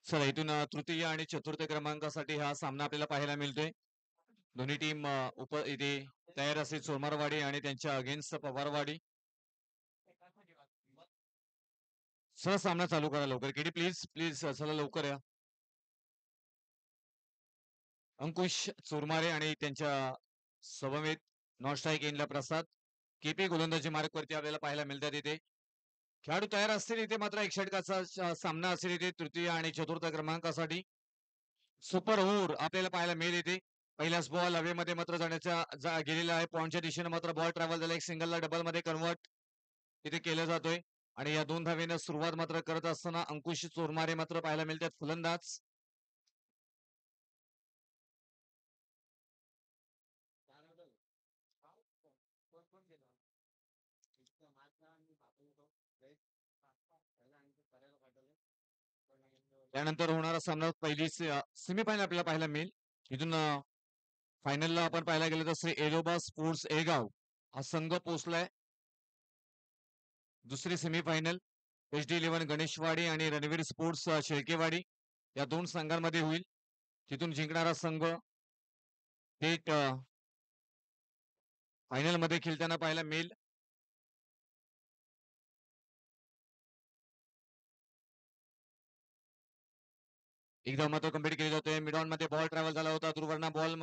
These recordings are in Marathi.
चला इथून तृतीय आणि चतुर्थ क्रमांकासाठी हा सामना आपल्याला पाहायला मिळतोय. दोन्ही टीम इथे तयार असतील. सोमवारवाडी आणि त्यांच्या अगेन्स्ट पवारवाडी. चला सामना चालू करा लवकर. केडी प्लीज प्लीज चला लवकर या. अंकुश चोरमारे आणि त्यांच्या समवेत नॉन स्ट्राईक एंडला प्रसाद. केपी गोलंदाजी मार्क वरती आपल्याला पाहायला मिळतात इथे. खेळाडू तयार असतील इथे मात्र 1 षटकाचा सामना असेल इथे तृतीय आणि चतुर्थ क्रमांकासाठी. सुपर ओव्हर आपल्याला पाहायला मिळेल इथे. पहिलाच बॉल हवेमध्ये मात्र गेलेला आहे. पॉईंटच्या दिशेने मात्र बॉल ट्रॅव्हल झाला. एक सिंगलला डबल मध्ये कन्वर्ट इथे केलं जातोय. आणि या 2 धावेनं सुरुवात मात्र करत असताना अंकुश चोरमारे मात्र पाहायला मिळतात फलंदाज. त्यानंतर होणारा सामना पहिली सेमीफायनल आपल्याला पाहायला मिळेल. इथून फायनलला आपण पाहायला गेलो तर श्री एरोबा स्पोर्ट्स एगाव हा संघ पोहोचलाय. दुसरी सेमीफायनल HD11 गणेशवाडी आणि रणवीर स्पोर्ट्स शेळकेवाडी या 2 संघांमध्ये होईल. तिथून जिंकणारा संघ थेट फायनल मध्ये खेळताना पाहायला मिळेल. एकदा मात्र कंप्लीट केली जाते. मिडॉन मध्ये बॉल ट्रॅव्हल झाला होता. दुर्वर्णा बॉल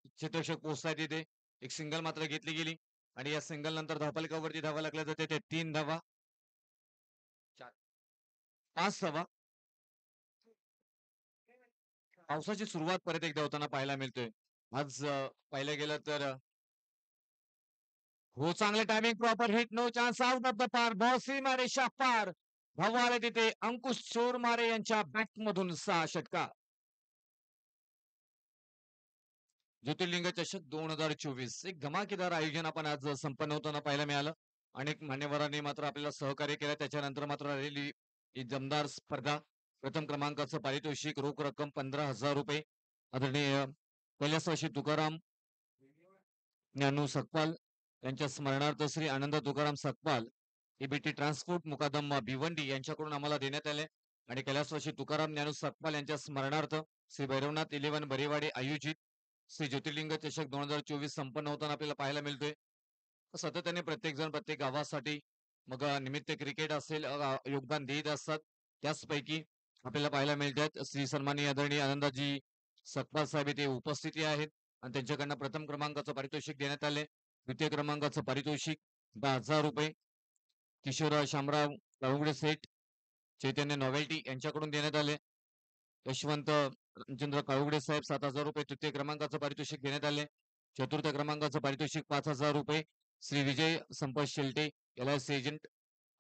क्षेत्ररक्षक पोहोचलाय तिथे. एक सिंगल मात्र घेतली गेली आणि या सिंगल नंतर धावफलकावरती धावा लागल्या जाते. ते 3 धावा 5 धावा. पावसाची सुरुवात परत एकदा होताना पाहायला मिळतोय. आज पाहिलं गेलं तर हो चांगले timing proper hit no chance out of the पार बॉल सीमारे पार धाव आले तिथे अंकुश चोरमारे यांच्या बॅट मधून 6 षटकार. ज्योतिर्लिंग चषक 2024 एक धमाकेदार आयोजन आपण आज संपन्न होताना पाहायला मिळालं. अनेक मान्यवरांनी मात्र आपल्याला सहकार्य केलं. त्याच्यानंतर मात्र आलेली ही दमदार स्पर्धा. प्रथम क्रमांकाचं पारितोषिक रोख रक्कम 15,000 रुपये आदरणीय कैलासवासी तुकाराम ज्ञानू सकपाल यांच्या स्मरणार्थ श्री आनंद तुकाराम सकपाल EBT ट्रान्सपोर्ट मुकादम भिवंडी यांच्याकडून आम्हाला देण्यात आले. आणि कैलासवासी तुकाराम ज्ञानू सकपाल यांच्या स्मरणार्थ श्री भैरवनाथ 11 बरेवाडी आयोजित श्री ज्योतिर्लिंग चषक 2024 संपन्न होताना आपल्याला पाहायला मिळतोय. सातत्याने प्रत्येक जण प्रत्येक गावासाठी मग निमित्त क्रिकेट असेल योगदान देत असतात. त्याचपैकी आपल्याला पाहायला मिळतात श्री सन्माननीय आदरणीय आनंदाजी सकपाल साहेब इथे उपस्थिती आहेत आणि त्यांच्याकडनं प्रथम क्रमांकाचं पारितोषिक देण्यात आले. द्वितीय क्रमांकाचं पारितोषिक 10,000 रुपये किशोर शामराव काळुंगडे सेठ चैतन्य नॉवेल्टी यांच्याकडून देण्यात आले. यशवंत रामचंद्र काळुगडे साहेब 7,000 रुपये तृतीय क्रमांकाचं पारितोषिक देण्यात आले. चतुर्थ क्रमांकाचं पारितोषिक 5,000 रुपये श्री विजय संपत शेलटे LIC एजंट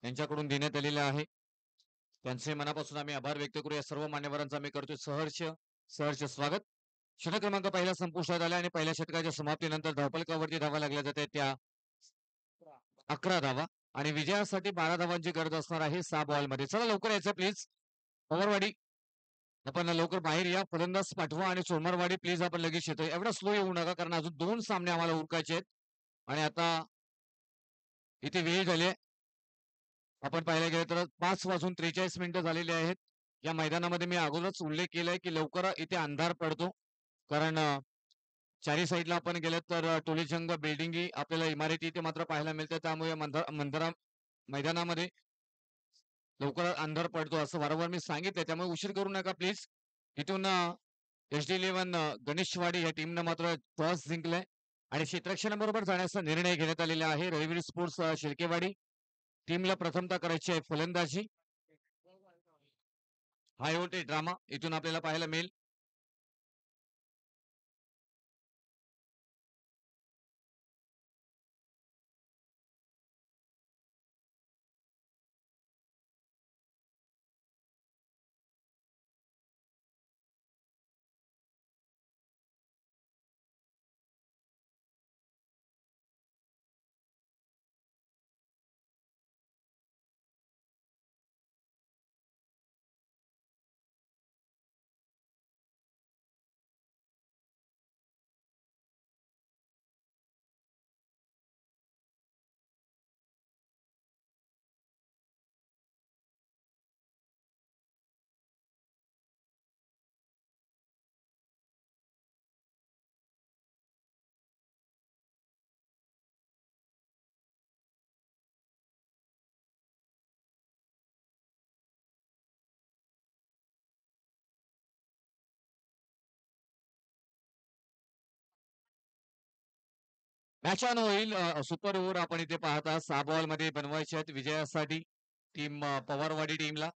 यांच्याकडून देण्यात आलेले आहे. त्यांचे मनापासून आम्ही आभार व्यक्त करू. या सर्व मान्यवरांचा आम्ही करतोय सहर्ष सहर्ष स्वागत. षटक क्रमांक पहिला संपुष्टात आला आणि पहिल्या षटकाच्या समाप्तीनंतर धावफलकावरती धावा लागल्या जाते त्या 11 धावा आणि विजयासाठी 12 धावांची गरज असणार आहे 6 बॉल मध्ये. चला लवकर यायचं प्लीज. पवारवाडी आपण लवकर बाहेर या. फलंदाज पाठवा आणि सोमवारवाडी प्लीज आपण लगेच येतोय. एवढा स्लो येऊ नका कारण अजून 2 सामने आम्हाला उरकायचे आहेत आणि आता इथे वेळ झाली. आपण पाहायला गेलं तर 5:43 झालेले आहेत. या मैदानामध्ये मी अगोदरच उल्लेख केलाय की लवकर इथे अंधार पडतो कारण चारी साईडला आपण गेलं तर टोलेजंग बिल्डिंगी आपल्याला इमारती इथे मात्र पाहायला मिळतात. त्यामुळे मंदरा मैदानामध्ये लवकर अंधार पडतो असं वारंवार मी सांगितलं. त्यामुळे उशीर करू नका प्लीज. इथून HD11 गणेशवाडी या टीमनं मात्र टॉस जिंकलाय आणि क्षेत्ररक्षणाबरोबर जाण्याचा निर्णय घेण्यात आलेला आहे. रविवीर स्पोर्ट्स शिर्केवाडी टीमला प्रथमता करायची आहे फलंदाजी. हाय व्होल्टेज ड्रामा इथून आपल्याला पाहायला मिळेल. मॅच ऑन होईल. सुपर ओव्हर आपण इथे पाहता 6 बॉल मध्ये बनवायचे आहेत विजयासाठी टीम पवारवाडी टीमला.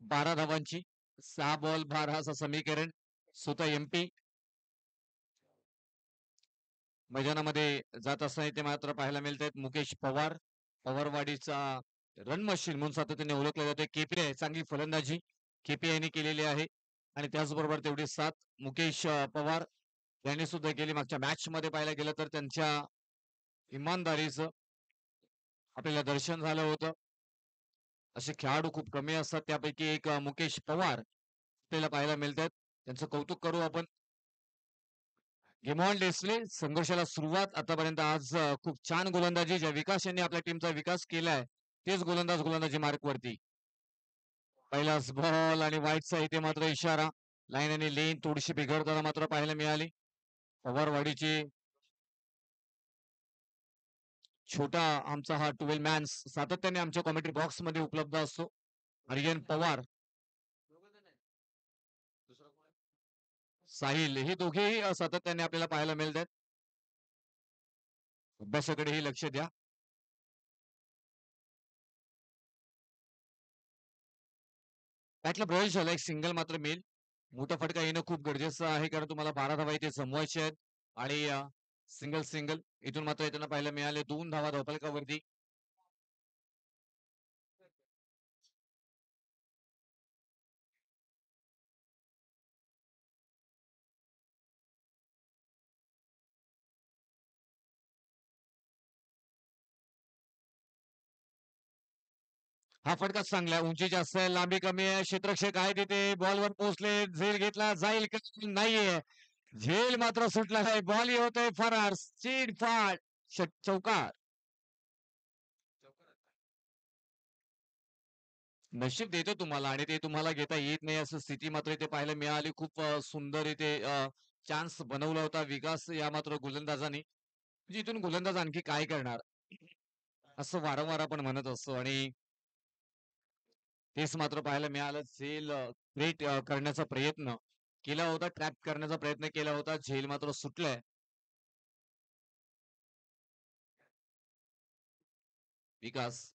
12 धावांची 6 बॉल 12 असं समीकरण. स्वतः एमपी मैदानामध्ये जात असताना इथे मात्र पाहायला मिळत आहेत मुकेश पवार. पवारवाडीचा रन मशीन म्हणून सातत्याने ओळखले जाते. केपीआय चांगली फलंदाजी केपीआयने केलेली आहे आणि त्याचबरोबर तेवढी साथ मुकेश पवार यांनी सुद्धा केली. मागच्या मॅच मध्ये पाहायला गेलं तर त्यांच्या इमानदारीचं आपल्याला दर्शन झालं होतं. असे खेळाडू खूप कमी असतात त्यापैकी एक मुकेश पवार आपल्याला पाहायला मिळतात. त्यांचं कौतुक करू आपण. गेमॉन डेसले संघर्षाला सुरुवात आतापर्यंत आज खूप छान गोलंदाजी ज्या विकास यांनी आपल्या टीमचा विकास केलाय तेच गोलंदाजी मार्क वरती. पहिलाच बॉल आणि वाईटचा इथे मात्र इशारा. लाईन आणि लेन थोडीशी बिघडताना मात्र पाहायला मिळाली. पवारवाडीची छोटा आमचा हा 12 मॅन सातत्याने आमच्या कॉमेंट्री बॉक्स मध्ये उपलब्ध असतो. आर्यन पवार, साहिल हे दोघेही सातत्याने आपल्याला पाहायला मिळतात. अभ्यासाकडेही लक्ष द्या. बॅटला प्रवेश झाला. एक सिंगल मात्र मिळेल. मोठा फटका येणं खूप गरजेचं आहे कारण तुम्हाला 12 धावा इथे जमवायचे आहेत आणि सिंगल सिंगल इथून मात्र येताना पाहायला मिळाले 2 धावा धावफलकावरती. हा फटका चांगला आहे. उंची जास्त आहे, लांबी कमी आहे. क्षेत्ररक्षक आहे तिथे बॉलवर पोहोचले. झेल घेतला जाईल का नाहीये. झेल मात्र सुटला आहे. बॉल होतोय फरार. चिडफाड चौकार. नशीब देतो तुम्हाला आणि ते तुम्हाला घेता येत नाही असं स्थिती मात्र इथे पाहायला मिळाली. खूप सुंदर इथे चान्स बनवला होता विकास या मात्र गोलंदाजाने. म्हणजे इथून गोलंदाज आणखी काय करणार असं वारंवार आपण म्हणत असतो आणि तेच मात्र पाहायला मिळालं. झेल क्रिएट करण्याचा प्रयत्न केला होता. ट्रॅप करण्याचा प्रयत्न केला होता. झेल मात्र सुटलाय. विकास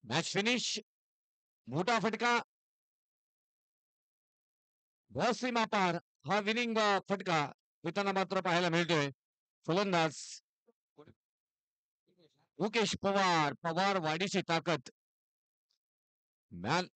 मॅच फिनिश. मोठा फटका. सीमा पार. हा विनिंग फटका येताना मात्र पाहायला मिळतोय. फलंदाज मुकेश पवार. पवार वाडीची ताकद. मॅन